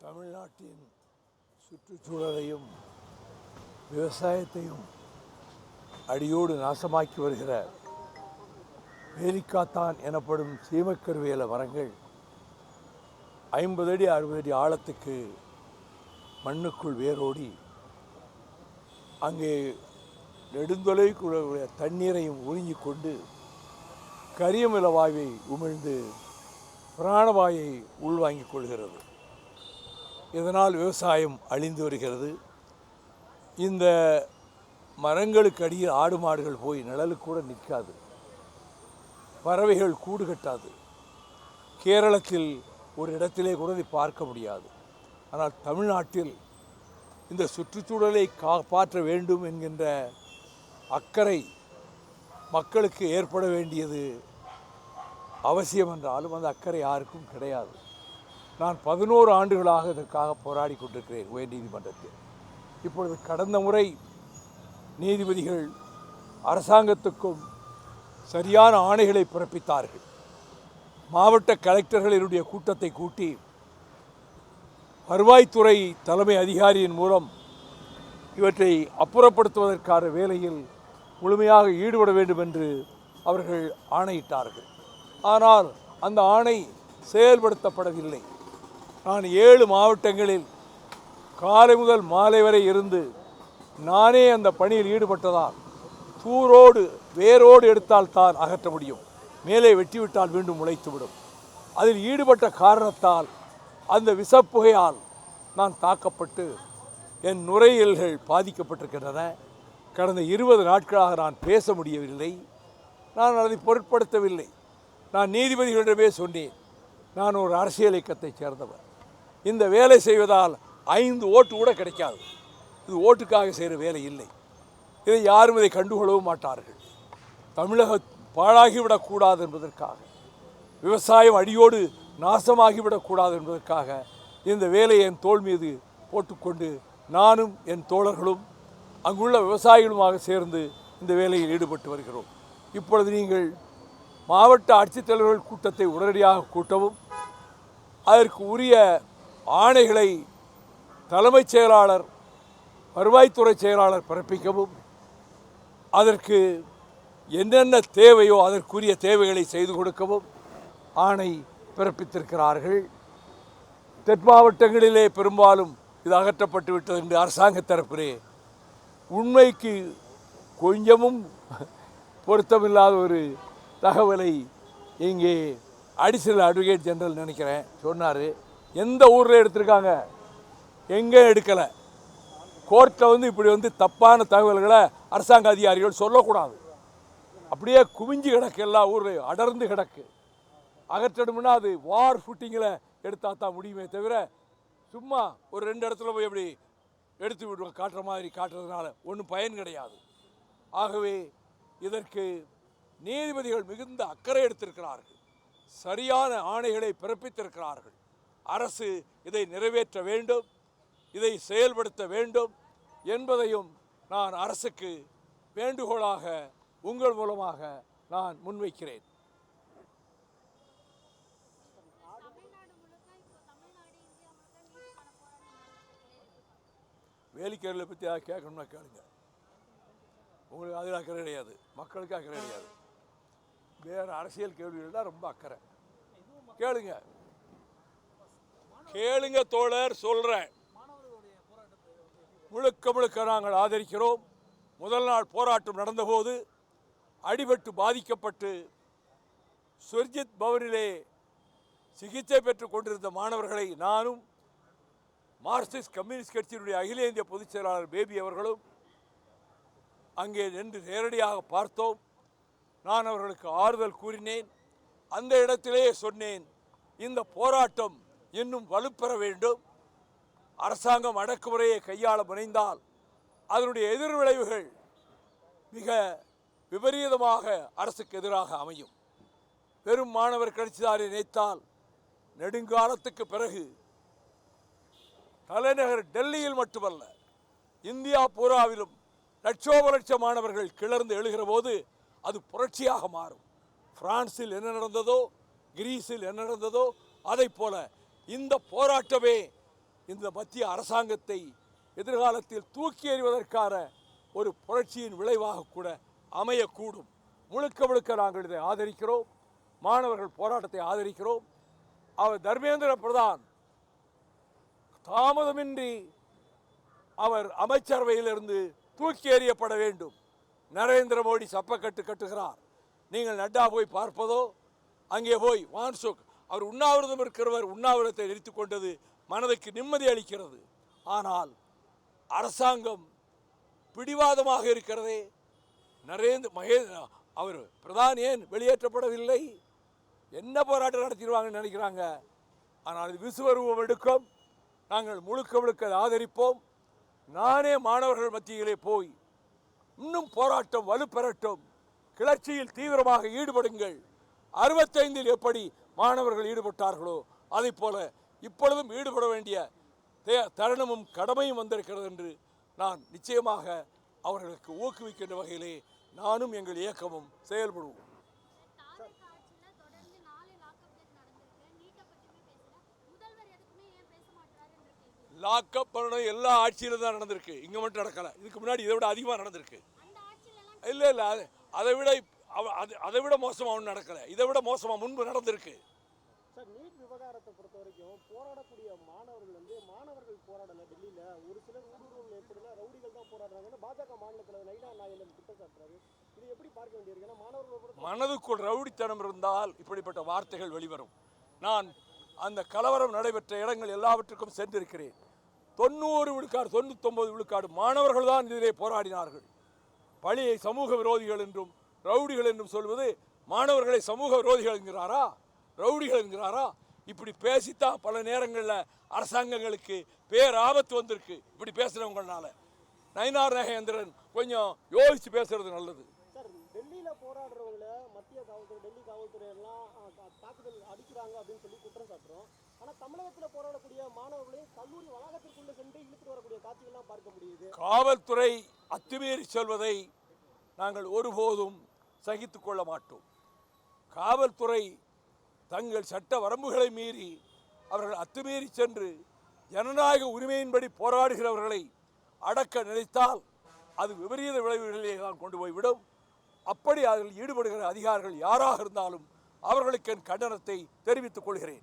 தமிழ்நாட்டின் சுற்றுச்சூழலையும் விவசாயத்தையும் அடியோடு நாசமாக்கி வருகிற வேலிக்காத்தான் எனப்படும் சீமக்கருவேல மரங்கள் 50 அடி 60 அடி ஆழத்துக்கு மண்ணுக்குள் வேரோடி அங்கே நெடுந்தொலைக்குள்ள தண்ணீரையும் உறிஞ்சி கொண்டு கரியமில வாயுவை உமிழ்ந்து பிராணவாயை உள்வாங்கிக் கொள்கிறது. இதனால் விவசாயம் அழிந்து வருகிறது. இந்த மரங்களுக்கு அடியில் ஆடு மாடுகள் போய் நிழலுக்கு கூட நிற்காது, பறவைகள் கூடு கட்டாது. கேரளத்தில் ஒரு இடத்திலே கூட பார்க்க முடியாது. ஆனால் தமிழ்நாட்டில் இந்த சுற்றுச்சூழலை காப்பாற்ற வேண்டும் என்கின்ற அக்கறை மக்களுக்கு ஏற்பட வேண்டியது அவசியம் என்றாலும் அந்த அக்கறை யாருக்கும் கிடையாது. நான் 11 ஆண்டுகளாக இதற்காக போராடி கொண்டிருக்கிறேன் உயர்நீதிமன்றத்தில். இப்பொழுது கடந்த முறை நீதிபதிகள் அரசாங்கத்துக்கும் சரியான ஆணைகளை பிறப்பித்தார்கள். மாவட்ட கலெக்டர்களினுடைய கூட்டத்தை கூட்டி வருவாய்த்துறை தலைமை அதிகாரியின் மூலம் இவற்றை அப்புறப்படுத்துவதற்கான வேலையில் முழுமையாக ஈடுபட வேண்டும் என்று அவர்கள் ஆணையிட்டார்கள். ஆனால் அந்த ஆணை செயல்படுத்தப்படவில்லை. நான் 7 மாவட்டங்களில் காலை முதல் மாலை வரை இருந்து நானே அந்த பணியில் ஈடுபட்டதால் வேரோடு எடுத்தால் தான் அகற்ற முடியும். மேலே வெட்டிவிட்டால் மீண்டும் முளைத்துவிடும். அதில் ஈடுபட்ட காரணத்தால் அந்த விஷப்புகையால் நான் தாக்கப்பட்டு என் நுரையீரல்கள் பாதிக்கப்பட்டிருக்கின்றன. கடந்த 20 நாட்களாக நான் பேச முடியவில்லை. நான் அதை பொருட்படுத்தவில்லை. நான் நீதிபதிகளிடமே சொன்னேன், நான் ஒரு அரசியல் இயக்கத்தைச் சேர்ந்தவர். இந்த வேலை செய்வதால் 5 ஓட்டு கூட கிடைக்காது. இது ஓட்டுக்காக செய்கிற வேலை இல்லை. இதை யாரும் இதை கண்டுகொள்ளவும் மாட்டார்கள். தமிழக பாழாகிவிடக்கூடாது என்பதற்காக, விவசாயம் அடியோடு நாசமாகிவிடக்கூடாது என்பதற்காக இந்த வேலையை என் தோள் மீது போட்டுக்கொண்டு நானும் என் தோழர்களும் அங்குள்ள விவசாயிகளுமாக சேர்ந்து இந்த வேலையில் ஈடுபட்டு வருகிறோம். இப்பொழுது நீங்கள் மாவட்ட ஆட்சித்தலைவர்கள் கூட்டத்தை உடனடியாக கூட்டவும், அதற்கு உரிய ஆணைகளை தலைமைச் செயலாளர் வருவாய்த்துறை செயலாளர் பிறப்பிக்கவும், அதற்கு என்னென்ன தேவையோ அதற்குரிய தேவைகளை செய்து கொடுக்கவும் ஆணை பிறப்பித்திருக்கிறார்கள். தென் மாவட்டங்களிலே பெரும்பாலும் இது அகற்றப்பட்டு விட்டது என்று அரசாங்க தரப்பிலே உண்மைக்கு கொஞ்சமும் பொருத்தமில்லாத ஒரு தகவலை இங்கே அடிஷனல் அட்வொகேட் ஜெனரல் நினைக்கிறேன் சொன்னார். எந்த ஊரில் எடுத்திருக்காங்க, எங்கே எடுக்கலை. கோர்ட்டில் இப்படி தப்பான தகவல்களை அரசாங்க அதிகாரிகள் சொல்லக்கூடாது. அப்படியே குவிஞ்சு கிடக்கு, எல்லா ஊர்லையும் அடர்ந்து கிடக்கு. அகற்றணும்னா அது வார் ஃபுட்டிங்கில் எடுத்தால் தான் முடியுமே தவிர சும்மா ஒரு 2 இடத்துல போய் அப்படி எடுத்து விடுவோம் காட்டுற மாதிரி காட்டுறதுனால ஒன்றும் பயன் கிடையாது. ஆகவே இதற்கு நீதிபதிகள் மிகுந்த அக்கறை எடுத்திருக்கிறார்கள், சரியான ஆணைகளை பிறப்பித்திருக்கிறார்கள். அரசு இதை நிறைவேற்ற வேண்டும், இதை செயல்படுத்த வேண்டும் என்பதையும் நான் அரசுக்கு வேண்டுகோளாக உங்கள் மூலமாக நான் முன்வைக்கிறேன். வேலிக்கரில் பற்றி யாராவது கேட்கணும்னா கேளுங்க. உங்களுக்கு அதில் அக்கறை கிடையாது, மக்களுக்கு அக்கறை கிடையாது. வேறு அரசியல் கேள்விகள் தான் ரொம்ப அக்கறை. கேளுங்க தோழர், சொல்கிறேன். முழுக்க நாங்கள் ஆதரிக்கிறோம். முதல் நாள் போராட்டம் நடந்தபோது அடிபட்டு பாதிக்கப்பட்டு சுர்ஜித் பவனிலே சிகிச்சை பெற்றுக் கொண்டிருந்த மாணவர்களை நானும் மார்க்சிஸ்ட் கம்யூனிஸ்ட் கட்சியினுடைய அகில இந்திய பொதுச் செயலாளர் பேபி அவர்களும் அங்கே நின்று நேரடியாக பார்த்தோம். நான் அவர்களுக்கு ஆறுதல் கூறினேன். அந்த இடத்திலே சொன்னேன், இந்த போராட்டம் இன்னும் வலுப்பெற வேண்டும். அரசாங்கம் அடக்குமுறையை கையாள முனைந்தால் அதனுடைய எதிர்விளைவுகள் மிக விபரீதமாக அரசுக்கு எதிராக அமையும். பெரும் மாணவர் கட்சிதாரை நினைத்தால் நெடுங்காலத்துக்கு பிறகு தலைநகர் டெல்லியில் மட்டுமல்ல, இந்தியா பூராவிலும் லட்சோப லட்ச மாணவர்கள் கிளர்ந்து எழுகிற போது அது புரட்சியாக மாறும். பிரான்சில் என்ன நடந்ததோ, கிரீஸில் என்ன நடந்ததோ, அதை போல இந்த போராட்டமே இந்த மத்திய அரசாங்கத்தை எதிர்காலத்தில் தூக்கி எறிவதற்கான ஒரு புரட்சியின் விளைவாக கூட அமையக்கூடும். முழுக்க முழுக்க நாங்கள் இதை ஆதரிக்கிறோம். மாணவர்கள் போராட்டத்தை ஆதரிக்கிறோம். அவர் தர்மேந்திர பிரதான் தாமதமின்றி அவர் அமைச்சரவையிலிருந்து தூக்கி எறியப்பட வேண்டும். நரேந்திர மோடி சப்பக்கட்டு கட்டுகிறார். நீங்கள் நட்டா போய் பார்ப்பதோ, அங்கே போய் வான்சோக் அவர் உண்ணாவிரதம் இருக்கிறவர் உண்ணாவிரதத்தை நிறுத்திக் கொண்டது மனதுக்கு நிம்மதி அளிக்கிறது. ஆனால் அரசாங்கம் பிடிவாதமாக இருக்கிறதே. அவர் பிரதான் ஏன் வெளியேற்றப்படவில்லை? என்ன போராட்டம் நடத்திடுவாங்கன்னு நினைக்கிறாங்க. ஆனால் இது விசுவரூபம் எடுக்கும். நாங்கள் முழுக்க முழுக்க ஆதரிப்போம். நானே மாணவர்கள் மத்தியிலே போய் இன்னும் போராட்டம் வலுப்பெறட்டும், கிளர்ச்சியில் தீவிரமாக ஈடுபடுங்கள். 65 எப்படி மாணவர்கள் ஈடுபட்டார்களோ அதை போல இப்பொழுதும் ஈடுபட வேண்டிய தருணமும் கடமையும் வந்திருக்கிறது என்று நான் நிச்சயமாக அவர்களுக்கு ஊக்குவிக்கின்ற வகையிலே நானும் எங்கள் இயக்கமும் செயல்படுவோம். லாக்அப் பண்ணணும் எல்லா ஆட்சியிலும் தான் நடந்திருக்கு. இங்கே மட்டும் நடக்கலை. இதுக்கு முன்னாடி இதை விட அதிகமாக நடந்திருக்கு. இல்லை இல்லை, அதை விட மோசமாக ஒன்றும் நடக்கலை. இதை விட மோசமாக முன்பு நடந்திருக்கு. சார், நீட் விவகாரத்தை பொறுத்த வரைக்கும் போராடக்கூடிய மாணவர்கள் போராடலை. டெல்லியில் ஒரு சிலர் ஊடுருவல் ஏற்படல, ரவுடிகள் தான் போராடுறாங்கன்னு பாஜக மாநில தலைவர் நைனா நாகேந்திரன் குற்றம் சாட்டுறாரு. இது எப்படி பார்க்க வேண்டியிருக்கு? ஏன்னா மாணவர்கள் மனதுக்குள் ரவுடித்தனம் இருந்தால் இப்படிப்பட்ட வார்த்தைகள் வெளிவரும். நான் அந்த கலவரம் நடைபெற்ற இடங்கள் எல்லாவற்றுக்கும் சென்றிருக்கிறேன். 90 விழுக்காடு 99 விழுக்காடு மாணவர்கள் தான் இதிலே போராடினார்கள். பழியை சமூக விரோதிகள் என்றும் ரவுடிகள் என்றும் சொல்வது மாணவர்களை சமூக விரோதிகள் என்கிறாரா, ரவுடிகள் என்கிறாரா? இப்படி பேசித்தான் பல நேரங்களில் அரசாங்கங்களுக்கு பேராபத்து வந்திருக்கு. இப்படி பேசுகிறவங்களால நயினார் நாகேந்திரன் கொஞ்சம் யோசித்து பேசுறது நல்லது. சார், டெல்லியில் போராடுறவங்கள மத்திய காவல்துறை, டெல்லி காவல்துறை எல்லாம் தாக்குதல் அடிக்கிறாங்க அப்படின்னு சொல்லி குற்றம் சாட்டுறோம். ஆனால் தமிழகத்தில் போராடக்கூடிய மாணவர்களையும் கல்லூரி வளாகத்திற்குள்ளே சென்று இழுத்துட்டு வரக்கூடிய காட்சிகள்லாம் பார்க்க முடியுது. காவல்துறை அத்துமீறி செல்வதை நாங்கள் ஒருபோதும் சகித்துக் கொள்ள மாட்டோம். காவல்துறை தங்கள் சட்ட வரம்புகளை மீறி அவர்கள் அத்துமீறி சென்று ஜனநாயக உரிமையின்படி போராடுகிறவர்களை அடக்க நினைத்தால் அது விபரீத விளைவுகளிலே தான் கொண்டு போய்விடும். அப்படி அதில் ஈடுபடுகிற அதிகாரிகள் யாராக இருந்தாலும் அவர்களுக்கு என் கண்டனத்தை தெரிவித்துக் கொள்கிறேன்.